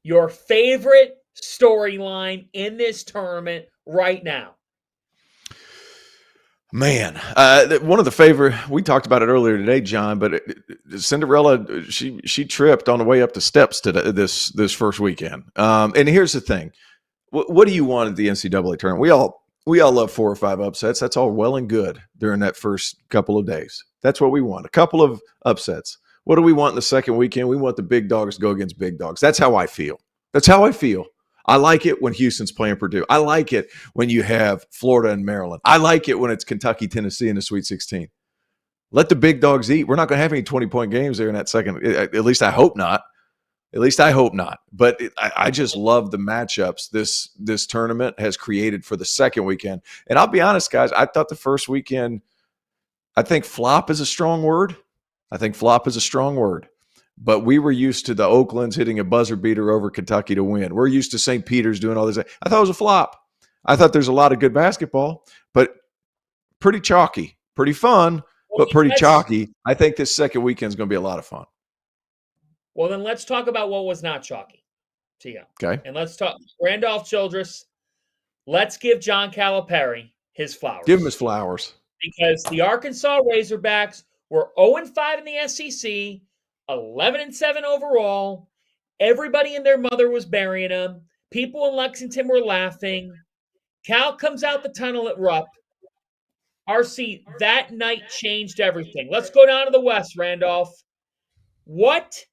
your favorite storyline in this tournament right now? Man, one of the favorite, we talked about it earlier today, John, but Cinderella, she tripped on the way up the steps to this first weekend. And here's the thing. What do you want at the NCAA tournament? We all love 4 or 5 upsets. That's all well and good during that first couple of days. That's what we want. A couple of upsets. What do we want in the second weekend? We want the big dogs to go against big dogs. That's how I feel. I like it when Houston's playing Purdue. I like it when you have Florida and Maryland. I like it when it's Kentucky, Tennessee in the Sweet 16. Let the big dogs eat. We're not going to have any 20-point games there in that second. At least I hope not. But I just love the matchups this tournament has created for the second weekend. And I'll be honest, guys, I thought the first weekend, I think flop is a strong word. But we were used to the Oaklands hitting a buzzer beater over Kentucky to win. We're used to St. Peter's doing all this. I thought it was a flop. I thought there's a lot of good basketball, but pretty chalky, pretty fun, but pretty chalky. I think this second weekend is going to be a lot of fun. Well, then let's talk about what was not chalky, Tia. Okay. And let's talk Randolph Childress. Let's give John Calipari his flowers. Give him his flowers. Because the Arkansas Razorbacks were 0-5 in the SEC, 11-7 overall. Everybody and their mother was burying them. People in Lexington were laughing. Cal comes out the tunnel at Rupp. RC, that night changed everything. Let's go down to the West, Randolph. What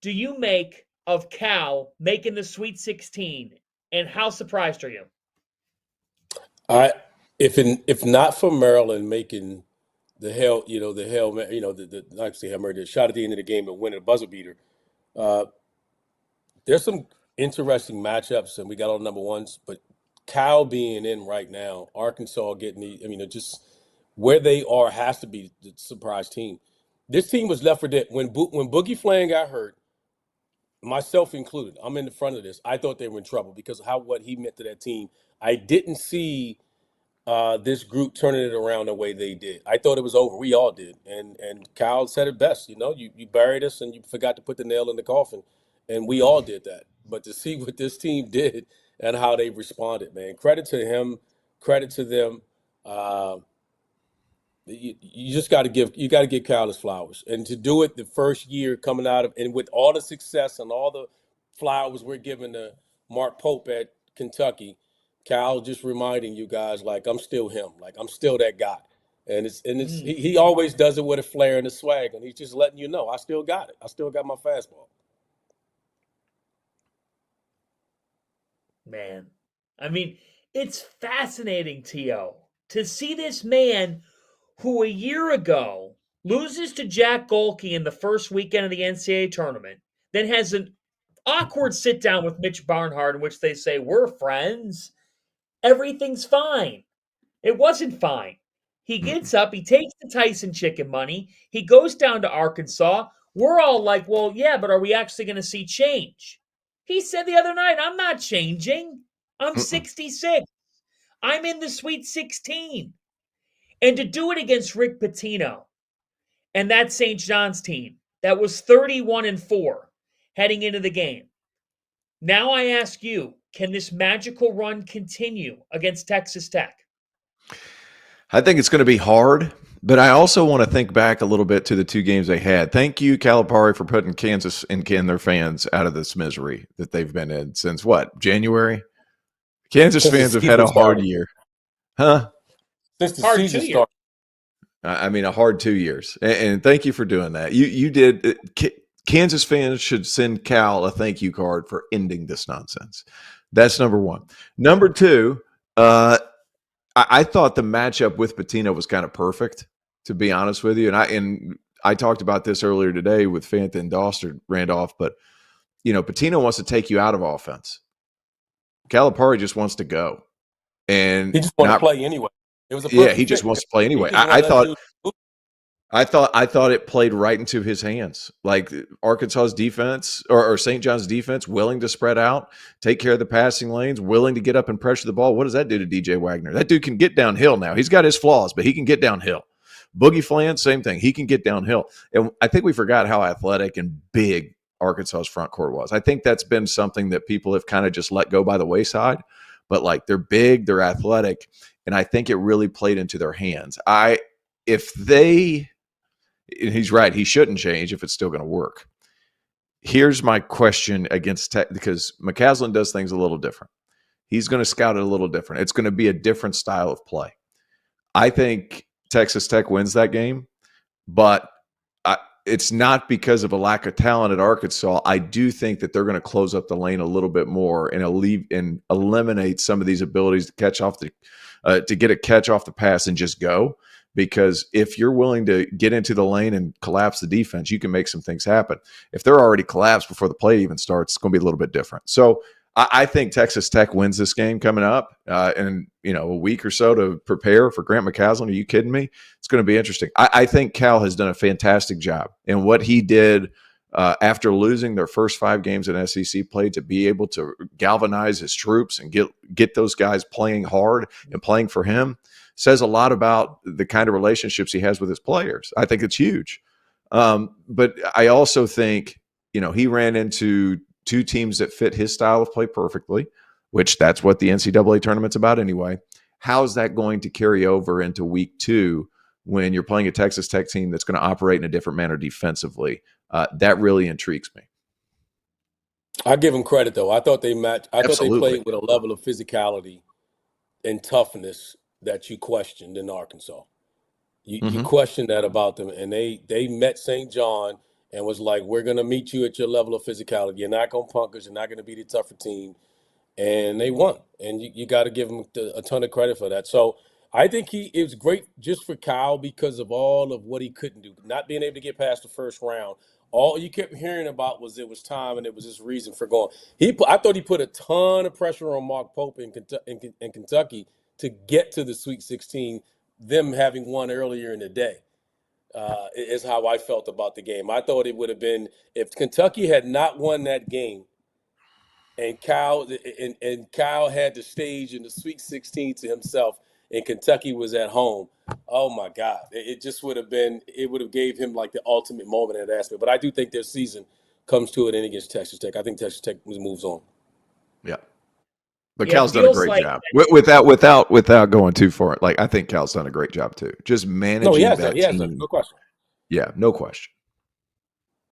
do you make of Cal making the Sweet 16, and how surprised are you? If not for Maryland making the shot at the end of the game and winning a buzzer beater, there's some interesting matchups, and we got all the number ones. But Cal being in right now, Arkansas getting just where they are has to be the surprise team. This team was left for dead when Boogie Flan got hurt. Myself included, I'm in the front of this. I thought they were in trouble because of what he meant to that team. I didn't see this group turning it around the way they did. I thought it was over. We all did. And Kyle said it best. You buried us and you forgot to put the nail in the coffin. And we all did that. But to see what this team did and how they responded, man, credit to him, credit to them. You just got to give Cal his flowers, and to do it the first year coming out of, and with all the success and all the flowers we're giving to Mark Pope at Kentucky, Cal just reminding you guys, like, I'm still him, like I'm still that guy, and he always does it with a flair and a swag, and he's just letting you know I still got it, I still got my fastball. Man, I mean, it's fascinating, T.O., to see this man who a year ago loses to Jack Golke in the first weekend of the NCAA tournament, then has an awkward sit-down with Mitch Barnhart in which they say, we're friends. Everything's fine. It wasn't fine. He gets up, he takes the Tyson chicken money, he goes down to Arkansas. We're all like, well, yeah, but are we actually going to see change? He said the other night, I'm not changing. I'm 66. I'm in the Sweet 16. And to do it against Rick Pitino and that St. John's team that was 31-4 heading into the game. Now I ask you, can this magical run continue against Texas Tech? I think it's going to be hard, but I also want to think back a little bit to the 2 games they had. Thank you, Calipari, for putting Kansas and their fans out of this misery that they've been in since January? Kansas fans have had a hard year. Huh? Since the season started. I mean, a hard 2 years. And thank you for doing that. You did. Kansas fans should send Cal a thank you card for ending this nonsense. That's number one. Number two, I thought the matchup with Pitino was kind of perfect, to be honest with you. And I talked about this earlier today with Fanta and Doster, Randolph, but, Pitino wants to take you out of offense. Calipari just wants to go. And he just wants to play anyway. It was he just wants to play anyway. I thought it played right into his hands. Like Arkansas's defense or St. John's defense, willing to spread out, take care of the passing lanes, willing to get up and pressure the ball. What does that do to DJ Wagner? That dude can get downhill now. He's got his flaws, but he can get downhill. Boogie Flan, same thing. He can get downhill. And I think we forgot how athletic and big Arkansas's front court was. I think that's been something that people have kind of just let go by the wayside. But like, they're big, they're athletic, and I think it really played into their hands. He's right, he shouldn't change if it's still going to work. Here's my question against Tech, because McCaslin does things a little different. He's going to scout it a little different. It's going to be a different style of play. I think Texas Tech wins that game, but it's not because of a lack of talent at Arkansas. I do think that they're going to close up the lane a little bit more and eliminate some of these abilities to catch off to get a catch off the pass and just go. Because if you're willing to get into the lane and collapse the defense, you can make some things happen. If they're already collapsed before the play even starts, it's going to be a little bit different. So I think Texas Tech wins this game coming up in a week or so to prepare for Grant McCaslin. Are you kidding me? It's going to be interesting. I think Cal has done a fantastic job in what he did after losing their first 5 games in SEC play, to be able to galvanize his troops and get those guys playing hard and playing for him. Says a lot about the kind of relationships he has with his players. I think it's huge. But I also think, he ran into 2 teams that fit his style of play perfectly, which that's what the NCAA tournament's about anyway. How's that going to carry over into week 2 when you're playing a Texas Tech team that's going to operate in a different manner defensively? That really intrigues me. I give them credit, though. I thought they matched. I thought they Absolutely. played with a level of physicality and toughness that you questioned in Arkansas. You questioned that about them, and they met St. John and was like, we're going to meet you at your level of physicality. You're not going to punk us. You're not going to be the tougher team. And they won. And you got to give them a ton of credit for that. So I think it was great just for Kyle because of all of what he couldn't do. Not being able to get past the first round. All you kept hearing about was it was time and it was his reason for going. I thought he put a ton of pressure on Mark Pope in Kentucky to get to the Sweet 16, them having won earlier in the day. Is how I felt about the game. I thought it would have been, if Kentucky had not won that game and Kyle had the stage in the Sweet 16 to himself and Kentucky was at home, oh my God. It would have gave him like the ultimate moment in that aspect. But I do think their season comes to an end against Texas Tech. I think Texas Tech moves on. Yeah. But Cal's done a great job without going too far. Like, I think Cal's done a great job too. Just managing that team. No question. Yeah, no question.